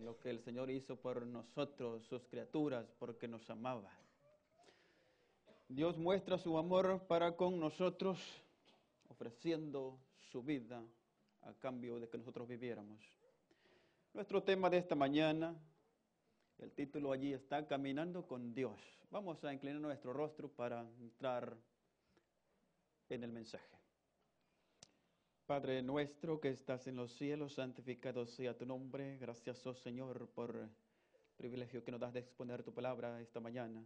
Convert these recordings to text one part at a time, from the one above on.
lo que el Señor hizo por nosotros, sus criaturas, porque nos amaba. Dios muestra su amor para con nosotros, ofreciendo su vida a cambio de que nosotros viviéramos. Nuestro tema de esta mañana, el título allí está, Caminando con Dios. Vamos a inclinar nuestro rostro para entrar en el mensaje. Padre nuestro que estás en los cielos, santificado sea tu nombre. Gracias, oh Señor, por el privilegio que nos das de exponer tu palabra esta mañana.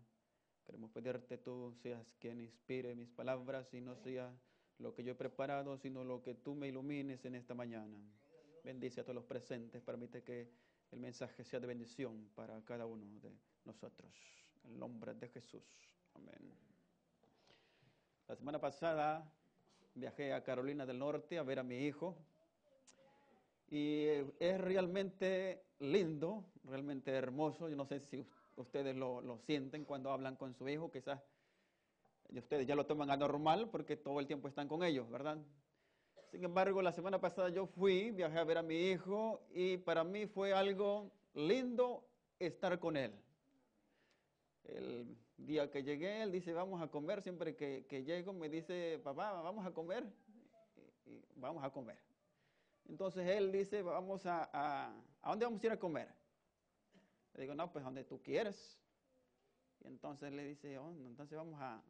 Queremos pedirte tú seas quien inspire mis palabras y no sea lo que yo he preparado, sino lo que tú me ilumines en esta mañana. Bendice a todos los presentes, permite que el mensaje sea de bendición para cada uno de nosotros. En el nombre de Jesús. Amén. La semana pasada viajé a Carolina del Norte a ver a mi hijo y es realmente lindo, realmente hermoso. Yo no sé si ustedes lo sienten cuando hablan con su hijo, quizás ustedes ya lo toman a normal porque todo el tiempo están con ellos, ¿verdad? Sin embargo, la semana pasada viajé a ver a mi hijo y para mí fue algo lindo estar con él. El día que llegué, él dice, vamos a comer. Siempre que llego me dice, papá, vamos a comer. Y vamos a comer. Entonces él dice, ¿a dónde vamos a ir a comer? Le digo, no, pues donde tú quieres. Y entonces le dice, oh, entonces vamos a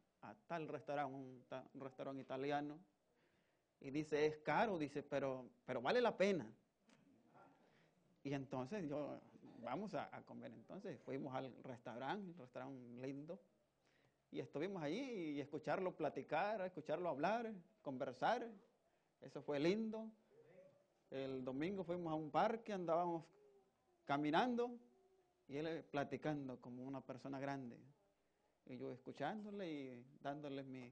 tal restaurante, un restaurante italiano. Y dice, es caro, dice, pero vale la pena. Y entonces vamos a comer. Entonces fuimos al restaurante, un restaurante lindo. Y estuvimos allí y escucharlo platicar, escucharlo hablar, conversar. Eso fue lindo. El domingo fuimos a un parque, andábamos caminando y él platicando como una persona grande. Y yo escuchándole y dándole mi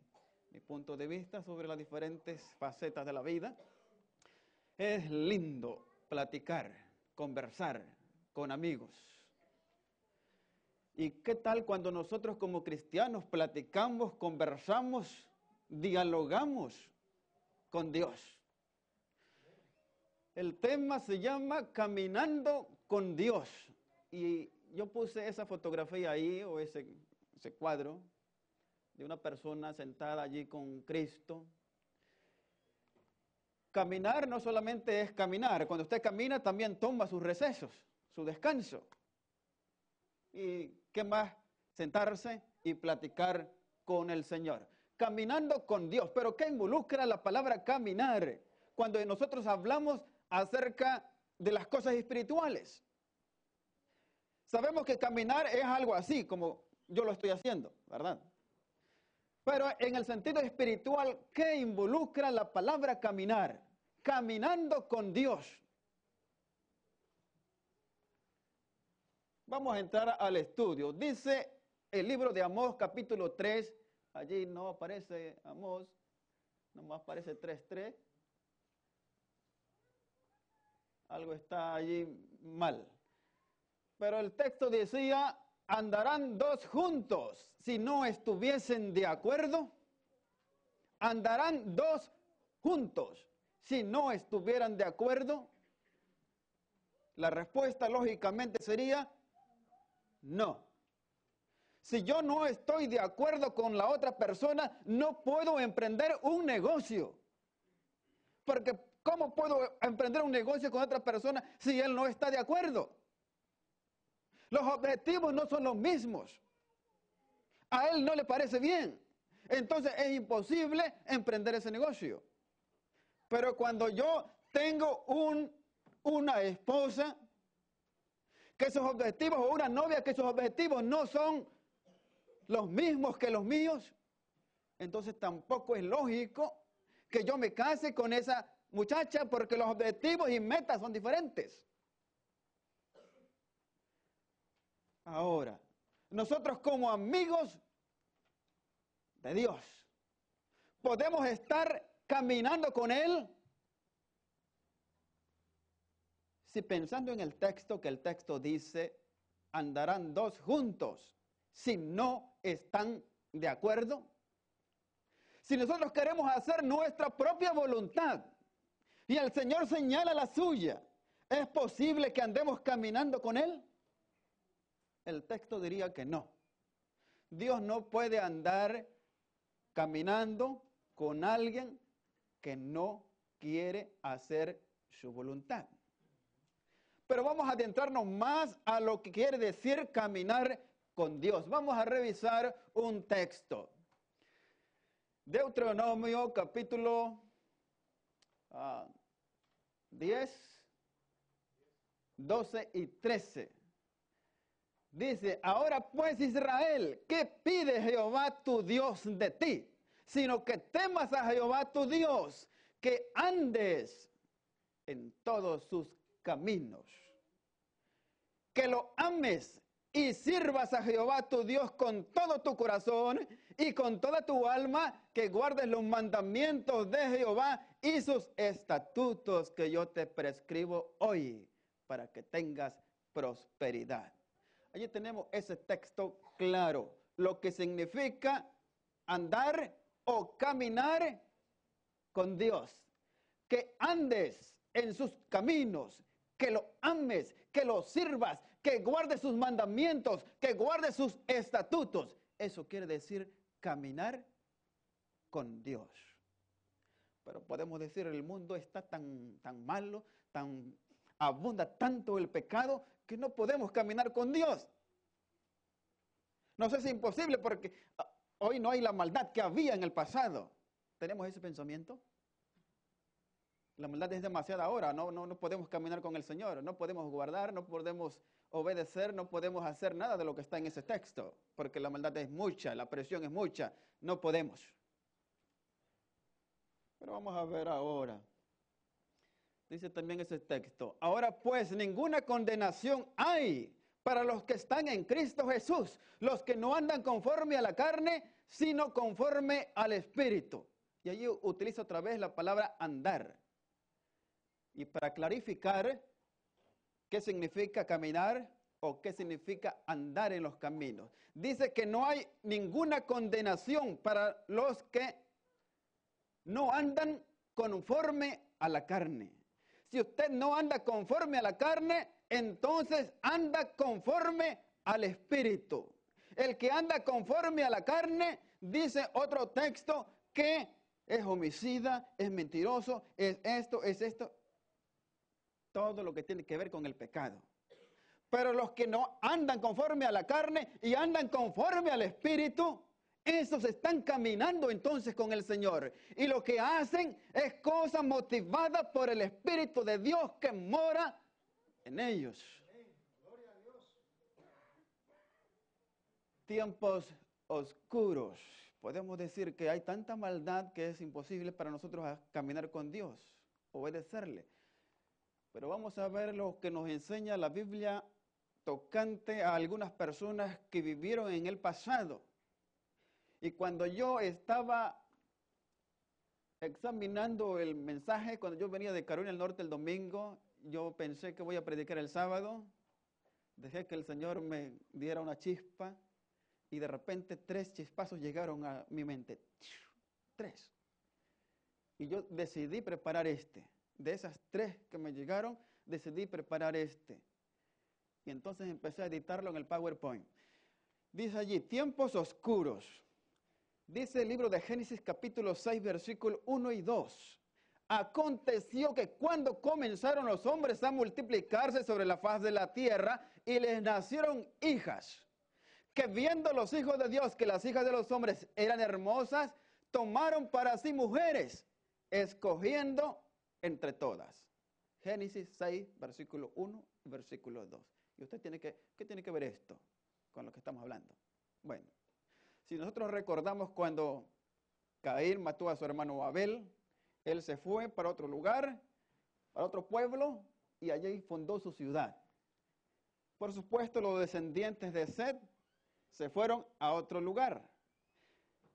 punto de vista sobre las diferentes facetas de la vida. Es lindo platicar, conversar con amigos. ¿Y qué tal cuando nosotros como cristianos platicamos, conversamos, dialogamos con Dios? El tema se llama Caminando con Dios. Y yo puse esa fotografía ahí, o ese cuadro, de una persona sentada allí con Cristo. Caminar no solamente es caminar. Cuando usted camina también toma sus recesos, su descanso. ¿Y qué más? Sentarse y platicar con el Señor. Caminando con Dios. ¿Pero qué involucra la palabra caminar? Cuando nosotros hablamos acerca de las cosas espirituales. Sabemos que caminar es algo así, como yo lo estoy haciendo, ¿verdad? Pero en el sentido espiritual, ¿qué involucra la palabra caminar? Caminando con Dios. Vamos a entrar al estudio. Dice el libro de Amós, capítulo 3, allí no aparece Amós, nomás aparece 3:3. Algo está allí mal. Pero el texto decía, andarán dos juntos si no estuviesen de acuerdo. Andarán dos juntos si no estuvieran de acuerdo. La respuesta lógicamente sería no. Si yo no estoy de acuerdo con la otra persona, no puedo emprender un negocio. Porque ¿cómo puedo emprender un negocio con otra persona si él no está de acuerdo? Los objetivos no son los mismos. A él no le parece bien. Entonces es imposible emprender ese negocio. Pero cuando yo tengo una esposa que sus objetivos, o una novia que sus objetivos no son los mismos que los míos, entonces tampoco es lógico que yo me case con esa muchacha porque los objetivos y metas son diferentes. Ahora, nosotros como amigos de Dios, podemos estar caminando con Él si pensando en el texto, que el texto dice, andarán dos juntos si no están de acuerdo. Si nosotros queremos hacer nuestra propia voluntad y el Señor señala la suya, ¿Es posible que andemos caminando con Él? El texto diría que no. Dios no puede andar caminando con alguien que no quiere hacer su voluntad. Pero vamos a adentrarnos más a lo que quiere decir caminar con Dios. Vamos a revisar un texto. Deuteronomio capítulo 10, 12 y 13. Dice, ahora pues Israel, ¿qué pide Jehová tu Dios de ti? Sino que temas a Jehová tu Dios, que andes en todos sus caminos, que lo ames y sirvas a Jehová tu Dios con todo tu corazón y con toda tu alma, que guardes los mandamientos de Jehová y sus estatutos que yo te prescribo hoy, para que tengas prosperidad. Allí tenemos ese texto claro, lo que significa andar o caminar con Dios. Que andes en sus caminos, que lo ames, que lo sirvas, que guardes sus mandamientos, que guardes sus estatutos. Eso quiere decir caminar con Dios. Pero podemos decir, el mundo está tan malo, tan abunda tanto el pecado, que no podemos caminar con Dios. No sé si es imposible porque hoy no hay la maldad que había en el pasado. ¿Tenemos ese pensamiento? La maldad es demasiada ahora, no podemos caminar con el Señor, no podemos guardar, no podemos obedecer, no podemos hacer nada de lo que está en ese texto, porque la maldad es mucha, la presión es mucha, no podemos. Pero vamos a ver ahora. Dice también ese texto, ahora pues ninguna condenación hay para los que están en Cristo Jesús, los que no andan conforme a la carne, sino conforme al Espíritu. Y allí utiliza otra vez la palabra andar. Y para clarificar qué significa caminar o qué significa andar en los caminos, dice que no hay ninguna condenación para los que no andan conforme a la carne. Si usted no anda conforme a la carne, entonces anda conforme al Espíritu. El que anda conforme a la carne, dice otro texto, que es homicida, es mentiroso, es esto. Todo lo que tiene que ver con el pecado. Pero los que no andan conforme a la carne y andan conforme al Espíritu, esos están caminando entonces con el Señor. Y lo que hacen es cosa motivada por el Espíritu de Dios que mora en ellos. Tiempos oscuros. Podemos decir que hay tanta maldad que es imposible para nosotros caminar con Dios, obedecerle. Pero vamos a ver lo que nos enseña la Biblia tocante a algunas personas que vivieron en el pasado. Y cuando yo estaba examinando el mensaje, cuando yo venía de Carolina del Norte el domingo, yo pensé que voy a predicar el sábado, dejé que el Señor me diera una chispa y de repente 3 chispazos llegaron a mi mente. 3. Y yo decidí preparar este. De esas 3 que me llegaron, decidí preparar este. Y entonces empecé a editarlo en el PowerPoint. Dice allí, tiempos oscuros. Dice el libro de Génesis capítulo 6, versículos 1 y 2. Aconteció que cuando comenzaron los hombres a multiplicarse sobre la faz de la tierra y les nacieron hijas, que viendo los hijos de Dios que las hijas de los hombres eran hermosas, tomaron para sí mujeres, escogiendo entre todas. Génesis 6, versículo 1 y versículo 2. Y usted ¿qué tiene que ver esto con lo que estamos hablando? Bueno, si nosotros recordamos cuando Caín mató a su hermano Abel, él se fue para otro lugar, para otro pueblo, y allí fundó su ciudad. Por supuesto, los descendientes de Set se fueron a otro lugar.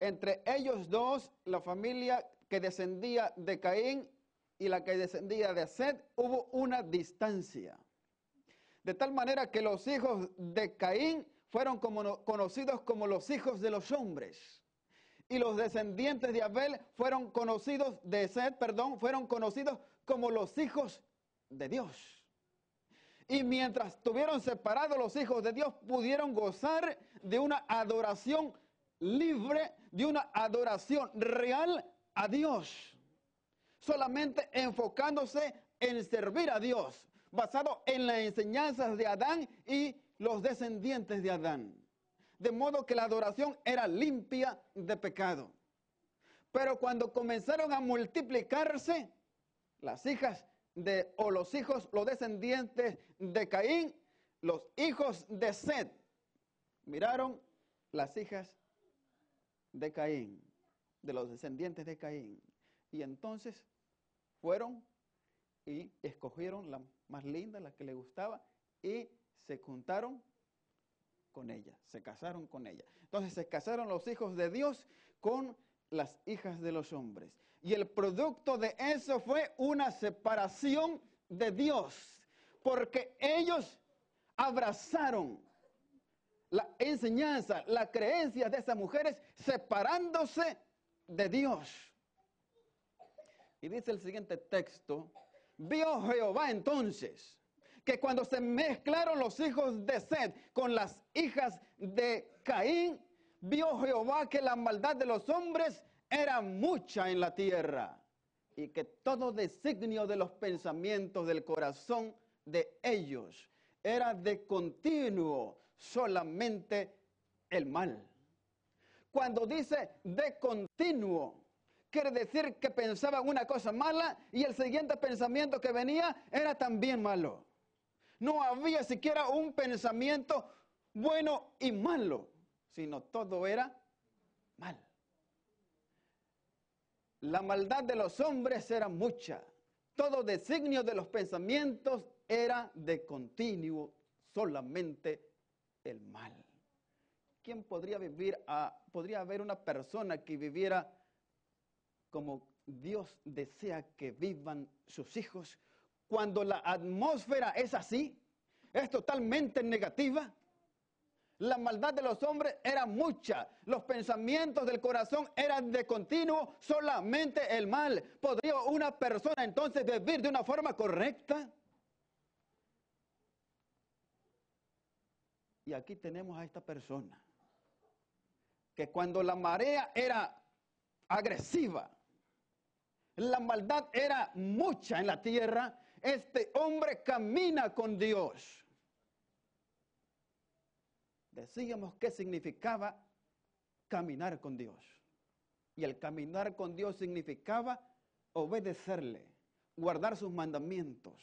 Entre ellos dos, la familia que descendía de Caín y la que descendía de Set, hubo una distancia. De tal manera que los hijos de Caín fueron conocidos como los hijos de los hombres. Y los descendientes de Abel fueron conocidos como los hijos de Dios. Y mientras estuvieron separados, los hijos de Dios pudieron gozar de una adoración libre, de una adoración real a Dios. Solamente enfocándose en servir a Dios, basado en las enseñanzas de Adán y los descendientes de Adán. De modo que la adoración era limpia de pecado. Pero cuando comenzaron a multiplicarse, las hijas los hijos, los descendientes de Caín, los hijos de Set, miraron las hijas de Caín, de los descendientes de Caín. Y entonces fueron y escogieron la más linda, la que les gustaba, y se juntaron con ella, se casaron con ella. Entonces se casaron los hijos de Dios con las hijas de los hombres. Y el producto de eso fue una separación de Dios, porque ellos abrazaron la enseñanza, la creencia de esas mujeres, separándose de Dios. Y dice el siguiente texto: vio Jehová entonces que cuando se mezclaron los hijos de Set con las hijas de Caín, vio Jehová que la maldad de los hombres era mucha en la tierra, y que todo designio de los pensamientos del corazón de ellos era de continuo solamente el mal. Cuando dice de continuo, quiere decir que pensaban una cosa mala y el siguiente pensamiento que venía era también malo. No había siquiera un pensamiento bueno y malo, sino todo era mal. La maldad de los hombres era mucha. Todo designio de los pensamientos era de continuo solamente el mal. ¿Quién podría podría haber una persona que viviera como Dios desea que vivan sus hijos, cuando la atmósfera es así, es totalmente negativa? La maldad de los hombres era mucha, los pensamientos del corazón eran de continuo solamente el mal. ¿Podría una persona entonces vivir de una forma correcta? Y aquí tenemos a esta persona, que cuando la marea era agresiva, la maldad era mucha en la tierra, este hombre camina con Dios. Decíamos qué significaba caminar con Dios. Y el caminar con Dios significaba obedecerle, guardar sus mandamientos,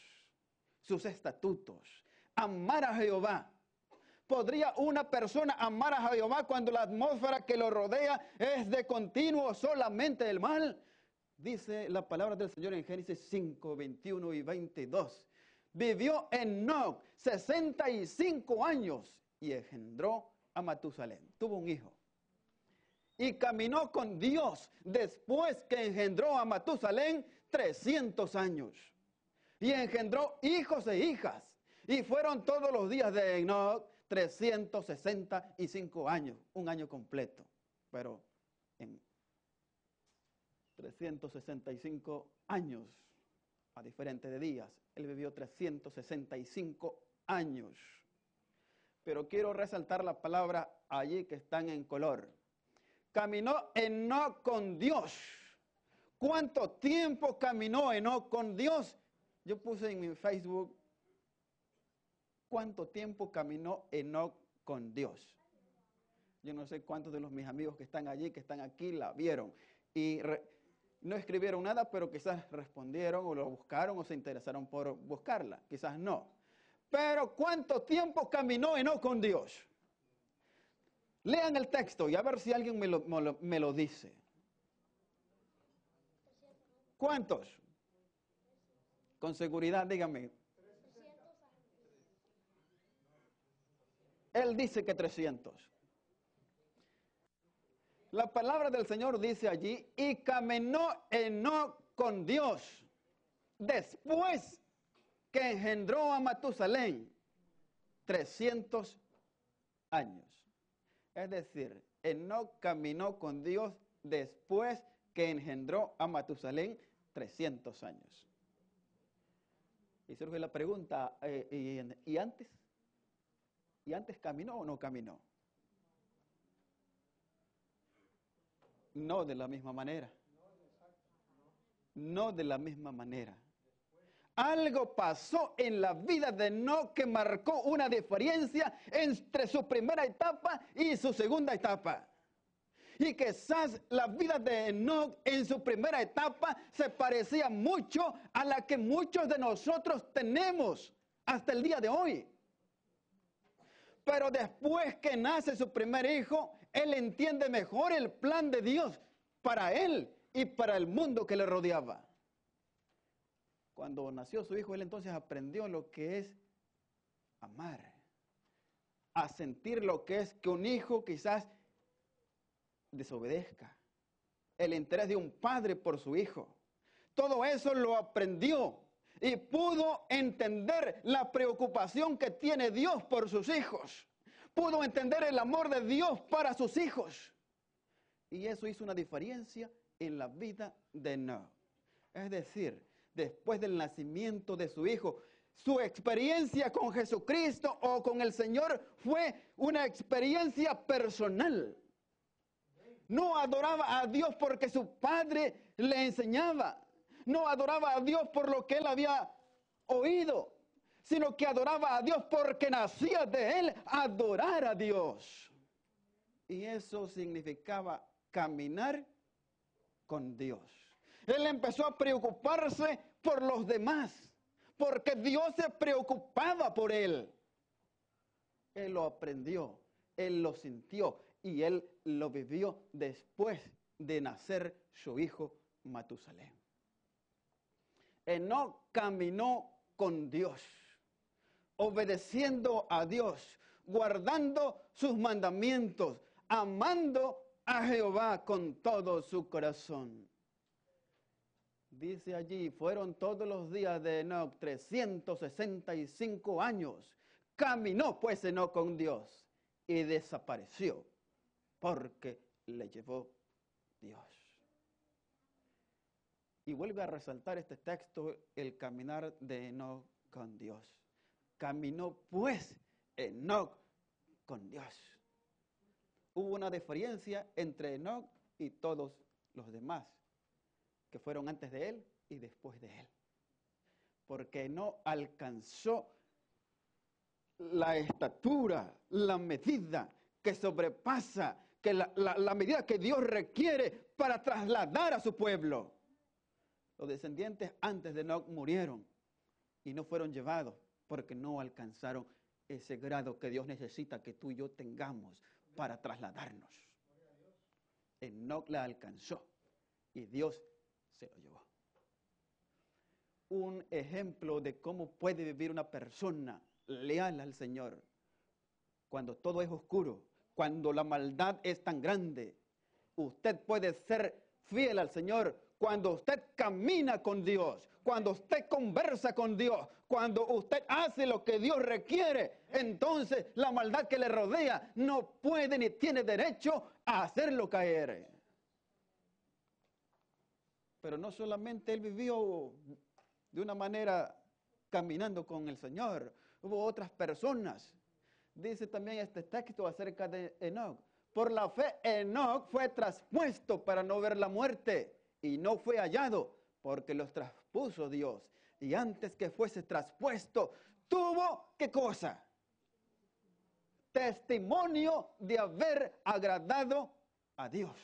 sus estatutos, amar a Jehová. ¿Podría una persona amar a Jehová cuando la atmósfera que lo rodea es de continuo solamente el mal? Dice la palabra del Señor en Génesis 5, 21 y 22. Vivió Enoc 65 años y engendró a Matusalén. Tuvo un hijo. Y caminó con Dios después que engendró a Matusalén 300 años. Y engendró hijos e hijas. Y fueron todos los días de Enoc 365 años, un año completo. Pero en 365 años, a diferente de días, él vivió 365 años. Pero quiero resaltar la palabra allí que están en color. Caminó Enoc con Dios. ¿Cuánto tiempo caminó Enoc con Dios? Yo puse en mi Facebook, ¿cuánto tiempo caminó Enoc con Dios? Yo no sé cuántos de mis amigos que están allí, que están aquí, la vieron. Y no escribieron nada, pero quizás respondieron o lo buscaron o se interesaron por buscarla. Quizás no. Pero ¿cuánto tiempo caminó Enoc con Dios? Lean el texto y a ver si alguien me lo dice. ¿Cuántos? Con seguridad, díganme. Él dice que 300. La palabra del Señor dice allí, y caminó Enoc con Dios después que engendró a Matusalén 300 años. Es decir, Enoc caminó con Dios después que engendró a Matusalén 300 años. Y surge la pregunta, ¿y antes? ¿Y antes caminó o no caminó? No de la misma manera. No de la misma manera. Algo pasó en la vida de Enoc que marcó una diferencia entre su primera etapa y su segunda etapa. Y quizás la vida de Enoc en su primera etapa se parecía mucho a la que muchos de nosotros tenemos hasta el día de hoy. Pero después que nace su primer hijo, él entiende mejor el plan de Dios para él y para el mundo que le rodeaba. Cuando nació su hijo, él entonces aprendió lo que es amar, a sentir lo que es que un hijo quizás desobedezca, el interés de un padre por su hijo. Todo eso lo aprendió y pudo entender la preocupación que tiene Dios por sus hijos. Pudo entender el amor de Dios para sus hijos. Y eso hizo una diferencia en la vida de Enoc. Es decir, después del nacimiento de su hijo, su experiencia con Jesucristo o con el Señor fue una experiencia personal. No adoraba a Dios porque su padre le enseñaba. No adoraba a Dios por lo que él había oído, sino que adoraba a Dios porque nacía de él adorar a Dios. Y eso significaba caminar con Dios. Él empezó a preocuparse por los demás, porque Dios se preocupaba por él. Él lo aprendió, él lo sintió y él lo vivió después de nacer su hijo Matusalén. Enoc caminó con Dios, obedeciendo a Dios, guardando sus mandamientos, amando a Jehová con todo su corazón. Dice allí, fueron todos los días de Enoc 365 años. Caminó pues Enoc con Dios y desapareció porque le llevó Dios. Y vuelve a resaltar este texto el caminar de Enoc con Dios. Caminó pues Enoc con Dios. Hubo una diferencia entre Enoc y todos los demás que fueron antes de él y después de él. Porque no alcanzó la estatura, la medida que sobrepasa, que la medida que Dios requiere para trasladar a su pueblo. Los descendientes antes de Enoc murieron y no fueron llevados porque no alcanzaron ese grado que Dios necesita que tú y yo tengamos para trasladarnos. Enoc la alcanzó y Dios se lo llevó. Un ejemplo de cómo puede vivir una persona leal al Señor cuando todo es oscuro, cuando la maldad es tan grande. Usted puede ser fiel al Señor cuando usted camina con Dios, cuando usted conversa con Dios, cuando usted hace lo que Dios requiere. Entonces la maldad que le rodea no puede ni tiene derecho a hacerlo caer. Pero no solamente él vivió de una manera caminando con el Señor, hubo otras personas. Dice también este texto acerca de Enoc. Por la fe Enoc fue traspuesto para no ver la muerte y no fue hallado porque los traspuso Dios. Y antes que fuese traspuesto, tuvo, ¿qué cosa? Testimonio de haber agradado a Dios.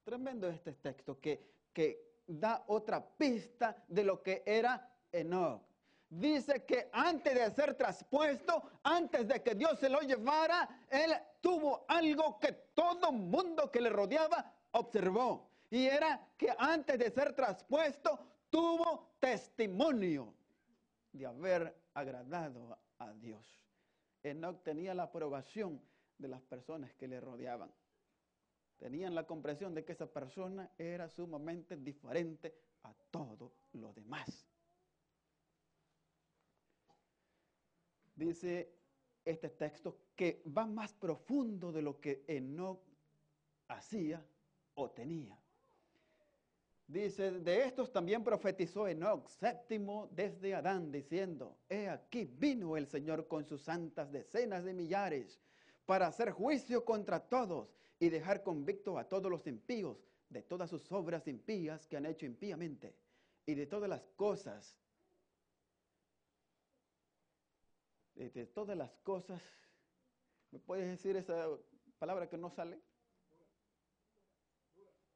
Tremendo este texto que da otra pista de lo que era Enoc. Dice que antes de ser traspuesto, antes de que Dios se lo llevara, él tuvo algo que todo mundo que le rodeaba observó. Y era que antes de ser traspuesto, tuvo testimonio de haber agradado a Dios. Enoc tenía la aprobación de las personas que le rodeaban. Tenían la comprensión de que esa persona era sumamente diferente a todo lo demás. Dice este texto que va más profundo de lo que Enoc hacía o tenía. Dice, de estos también profetizó Enoc, séptimo desde Adán, diciendo, he aquí vino el Señor con sus santas decenas de millares para hacer juicio contra todos y dejar convicto a todos los impíos de todas sus obras impías que han hecho impíamente y de todas las cosas, ¿me puedes decir esa palabra que no sale?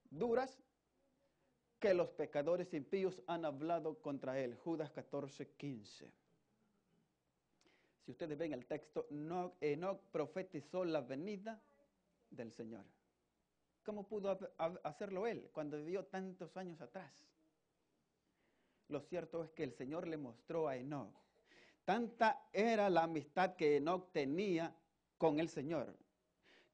Duras, que los pecadores impíos han hablado contra él. Judas 14:15. Si ustedes ven el texto, Enoc profetizó la venida del Señor. ¿Cómo pudo hacerlo él cuando vivió tantos años atrás? Lo cierto es que el Señor le mostró a Enoc. Tanta era la amistad que Enoc tenía con el Señor,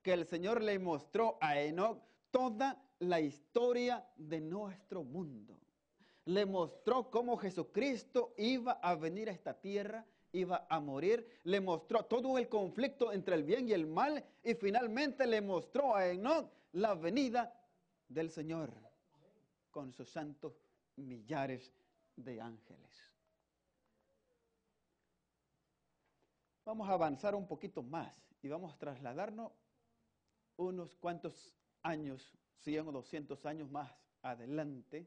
que el Señor le mostró a Enoc toda la historia de nuestro mundo. Le mostró cómo Jesucristo iba a venir a esta tierra, iba a morir. Le mostró todo el conflicto entre el bien y el mal. Y finalmente le mostró a Enoc la venida del Señor con sus santos millares de ángeles. Vamos a avanzar un poquito más y vamos a trasladarnos unos cuantos años, 100 o 200 años más adelante,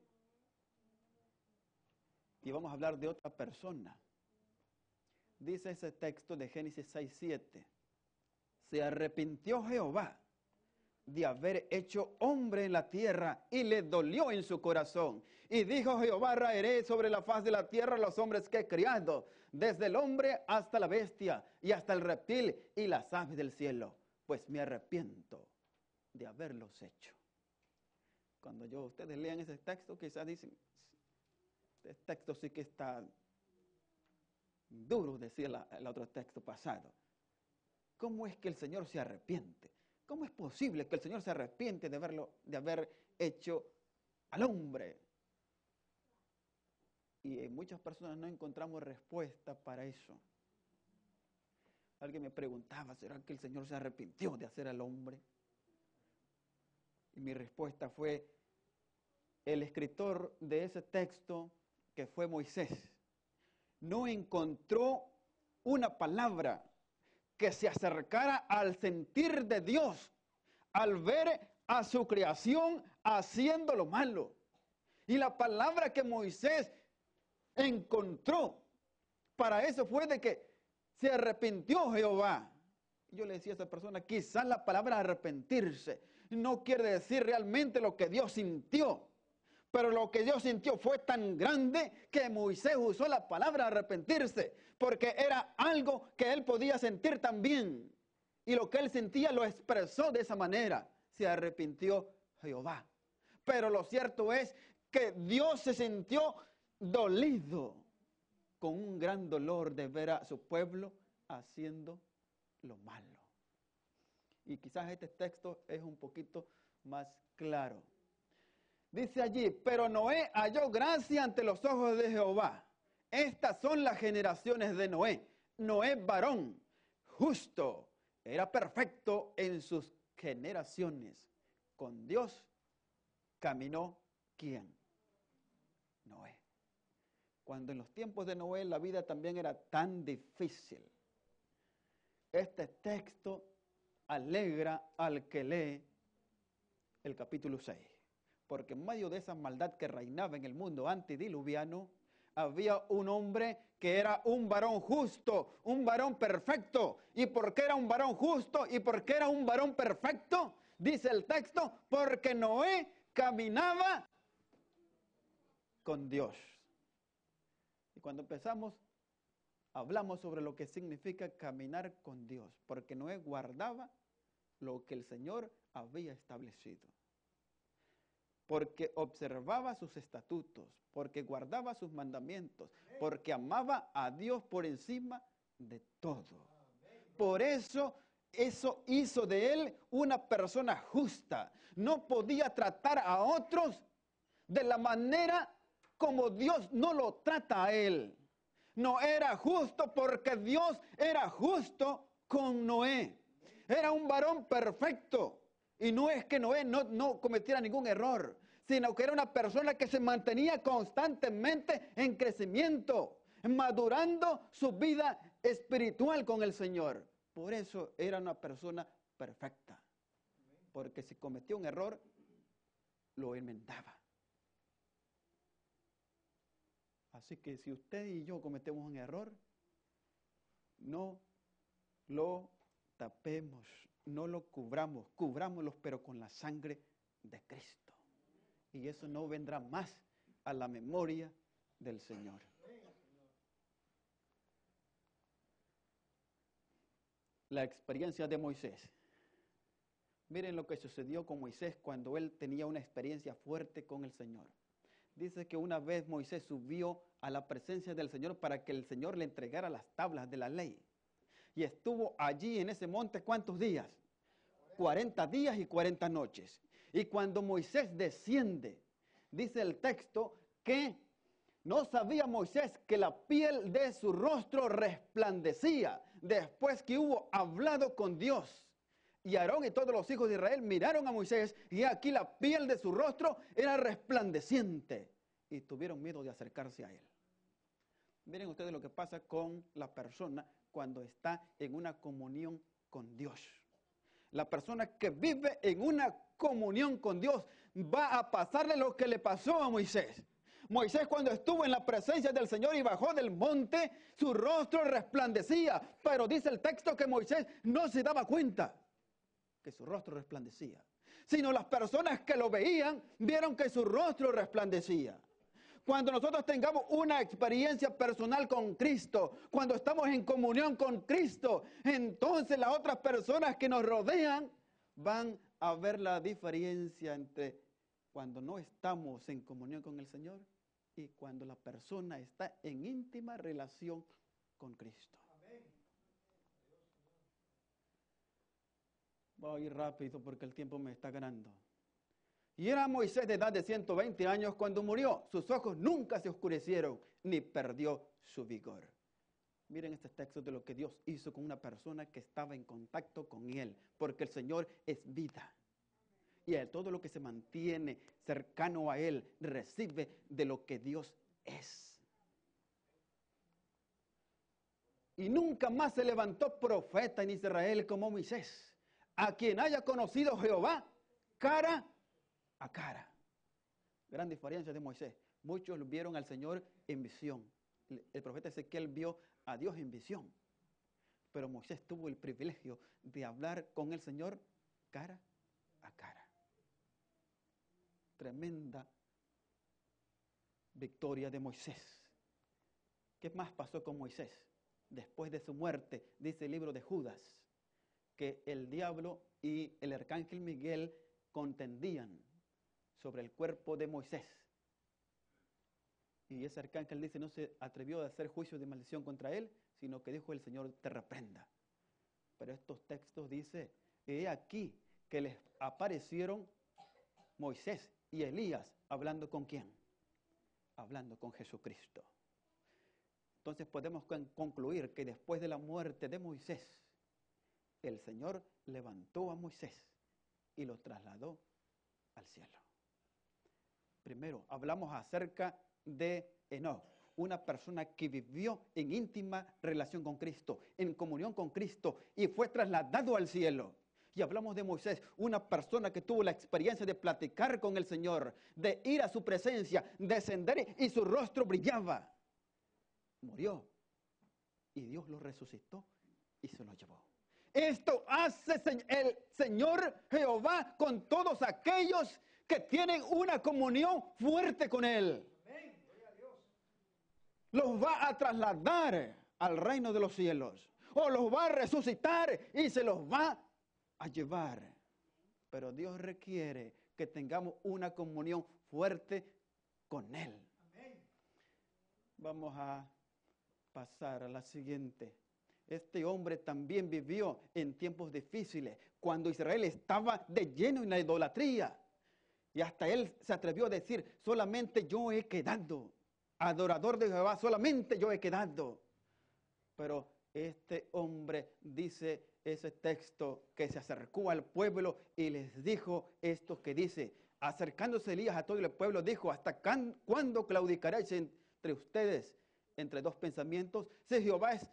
y vamos a hablar de otra persona. Dice ese texto de Génesis 6:7, se arrepintió Jehová de haber hecho hombre en la tierra y le dolió en su corazón. Y dijo Jehová, raeré sobre la faz de la tierra los hombres que he criado, desde el hombre hasta la bestia y hasta el reptil y las aves del cielo, pues me arrepiento de haberlos hecho. Cuando ustedes lean ese texto, quizás dicen, este texto sí que está duro, decía el otro texto pasado. ¿Cómo es que el Señor se arrepiente? ¿Cómo es posible que el Señor se arrepiente de haber hecho al hombre? Y muchas personas no encontramos respuesta para eso. Alguien me preguntaba, ¿será que el Señor se arrepintió de hacer al hombre? Y mi respuesta fue, el escritor de ese texto, que fue Moisés, no encontró una palabra que se acercara al sentir de Dios, al ver a su creación haciendo lo malo. Y la palabra que Moisés encontró para eso fue de que se arrepintió Jehová. Yo le decía a esa persona, quizás la palabra arrepentirse no quiere decir realmente lo que Dios sintió, pero lo que Dios sintió fue tan grande que Moisés usó la palabra arrepentirse, porque era algo que él podía sentir también. Y lo que él sentía lo expresó de esa manera. Se arrepintió Jehová. Pero lo cierto es que Dios se sintió dolido, con un gran dolor de ver a su pueblo haciendo lo malo. Y quizás este texto es un poquito más claro. Dice allí, pero Noé halló gracia ante los ojos de Jehová. Estas son las generaciones de Noé. Noé varón, justo, era perfecto en sus generaciones. Con Dios caminó, ¿quién? Noé. Cuando en los tiempos de Noé la vida también era tan difícil. Este texto alegra al que lee el capítulo 6. Porque en medio de esa maldad que reinaba en el mundo antediluviano, había un hombre que era un varón justo, un varón perfecto. ¿Y por qué era un varón justo? ¿Y por qué era un varón perfecto? Dice el texto, porque Noé caminaba con Dios. Y cuando empezamos, hablamos sobre lo que significa caminar con Dios, porque Noé guardaba lo que el Señor había establecido. Porque observaba sus estatutos, porque guardaba sus mandamientos, porque amaba a Dios por encima de todo. Por eso hizo de él una persona justa. No podía tratar a otros de la manera como Dios no lo trata a él. No era justo porque Dios era justo con Noé. Era un varón perfecto. Y no es que Noé no cometiera ningún error, sino que era una persona que se mantenía constantemente en crecimiento, madurando su vida espiritual con el Señor. Por eso era una persona perfecta, porque si cometía un error, lo enmendaba. Así que si usted y yo cometemos un error, no lo tapemos, no lo cubramos, cubrámoslo, pero con la sangre de Cristo. Y eso no vendrá más a la memoria del Señor. La experiencia de Moisés. Miren lo que sucedió con Moisés cuando él tenía una experiencia fuerte con el Señor. Dice que una vez Moisés subió a la presencia del Señor para que el Señor le entregara las tablas de la ley. Y estuvo allí en ese monte, ¿cuántos días? 40 días y 40 noches. Y cuando Moisés desciende, dice el texto que no sabía Moisés que la piel de su rostro resplandecía después que hubo hablado con Dios. Y Aarón y todos los hijos de Israel miraron a Moisés y aquí la piel de su rostro era resplandeciente. Y tuvieron miedo de acercarse a él. Miren ustedes lo que pasa con la persona cuando está en una comunión con Dios. La persona que vive en una comunión con Dios va a pasarle lo que le pasó a Moisés. Moisés cuando estuvo en la presencia del Señor y bajó del monte, su rostro resplandecía. Pero dice el texto que Moisés no se daba cuenta que su rostro resplandecía, sino las personas que lo veían vieron que su rostro resplandecía. Cuando nosotros tengamos una experiencia personal con Cristo, cuando estamos en comunión con Cristo, entonces las otras personas que nos rodean van a ver la diferencia entre cuando no estamos en comunión con el Señor y cuando la persona está en íntima relación con Cristo. Voy a ir rápido porque el tiempo me está ganando. Y era Moisés de edad de 120 años cuando murió. Sus ojos nunca se oscurecieron ni perdió su vigor. Miren este texto de lo que Dios hizo con una persona que estaba en contacto con Él. Porque el Señor es vida. Y todo lo que se mantiene cercano a Él recibe de lo que Dios es. Y nunca más se levantó profeta en Israel como Moisés, a quien haya conocido Jehová cara a cara. Gran diferencia de Moisés. Muchos vieron al Señor en visión. El profeta Ezequiel vio a Dios en visión. Pero Moisés tuvo el privilegio de hablar con el Señor cara a cara. Tremenda victoria de Moisés. ¿Qué más pasó con Moisés? Después de su muerte, dice el libro de Judas, que el diablo y el arcángel Miguel contendían sobre el cuerpo de Moisés. Y ese arcángel dice, no se atrevió a hacer juicio de maldición contra él, sino que dijo el Señor te reprenda. Pero estos textos dice, he aquí que les aparecieron Moisés y Elías, ¿hablando con quién? Hablando con Jesucristo. Entonces podemos concluir que después de la muerte de Moisés, el Señor levantó a Moisés y lo trasladó al cielo. Primero, hablamos acerca de Enoc, una persona que vivió en íntima relación con Cristo, en comunión con Cristo y fue trasladado al cielo. Y hablamos de Moisés, una persona que tuvo la experiencia de platicar con el Señor, de ir a su presencia, descender y su rostro brillaba. Murió y Dios lo resucitó y se lo llevó. Esto hace el Señor Jehová con todos aquellos que tienen una comunión fuerte con Él. Los va a trasladar al reino de los cielos, o los va a resucitar y se los va a llevar. Pero Dios requiere que tengamos una comunión fuerte con Él. Vamos a pasar a la siguiente. Este hombre también vivió en tiempos difíciles, cuando Israel estaba de lleno en la idolatría. Y hasta él se atrevió a decir, solamente yo he quedado, adorador de Jehová, solamente yo he quedado. Pero Este hombre dice ese texto que se acercó al pueblo y les dijo esto que dice: acercándose Elías a todo el pueblo, dijo: ¿hasta cuándo claudicaréis entre ustedes entre dos pensamientos? Si Jehová es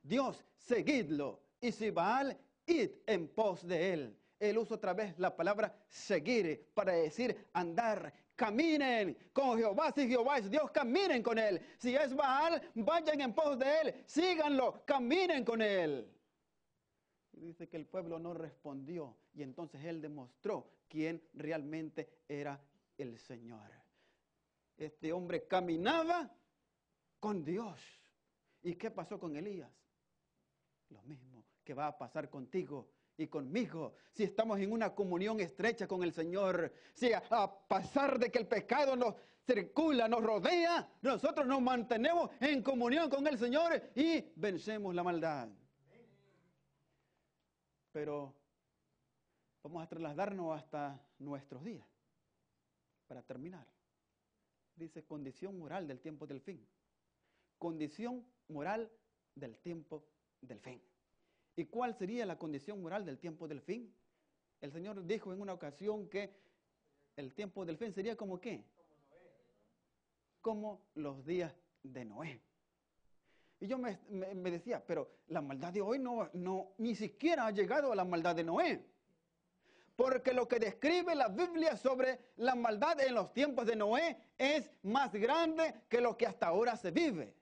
Dios, seguidlo, y si Baal, id en pos de él. Él usa otra vez la palabra seguir para decir andar. Caminen con Jehová. Si Jehová es Dios, caminen con él. Si es Baal, vayan en pos de él. Síganlo, caminen con él. Y dice que el pueblo no respondió. Y entonces él demostró quién realmente era el Señor. Este hombre caminaba con Dios. ¿Y qué pasó con Elías? Lo mismo que va a pasar contigo y conmigo, si estamos en una comunión estrecha con el Señor. Si a pesar de que el pecado nos circula, nos rodea, nosotros nos mantenemos en comunión con el Señor y vencemos la maldad. Pero vamos a trasladarnos hasta nuestros días, para terminar. Dice condición moral del tiempo del fin. Condición moral del tiempo del fin. ¿Y cuál sería la condición moral del tiempo del fin? El Señor dijo en una ocasión que el tiempo del fin sería como ¿qué? Como los días de Noé. Y yo me decía, pero la maldad de hoy no, ni siquiera ha llegado a la maldad de Noé. Porque lo que describe la Biblia sobre la maldad en los tiempos de Noé es más grande que lo que hasta ahora se vive.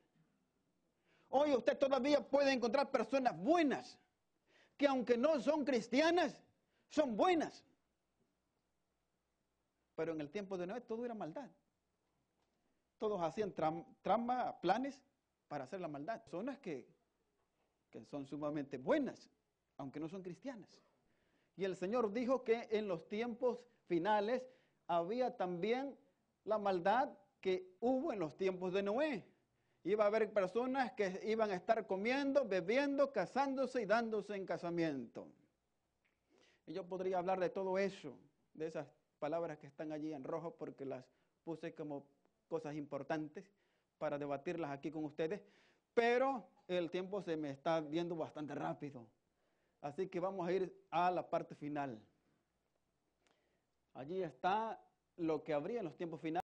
Hoy usted todavía puede encontrar personas buenas, que aunque no son cristianas, son buenas. Pero en el tiempo de Noé todo era maldad. Todos hacían tramas, planes para hacer la maldad. Personas que son sumamente buenas, aunque no son cristianas. Y el Señor dijo que en los tiempos finales había también la maldad que hubo en los tiempos de Noé. Iba a haber personas que iban a estar comiendo, bebiendo, casándose y dándose en casamiento. Y yo podría hablar de todo eso, de esas palabras que están allí en rojo, porque las puse como cosas importantes para debatirlas aquí con ustedes, pero el tiempo se me está yendo bastante rápido. Así que vamos a ir a la parte final. Allí está lo que habría en los tiempos finales.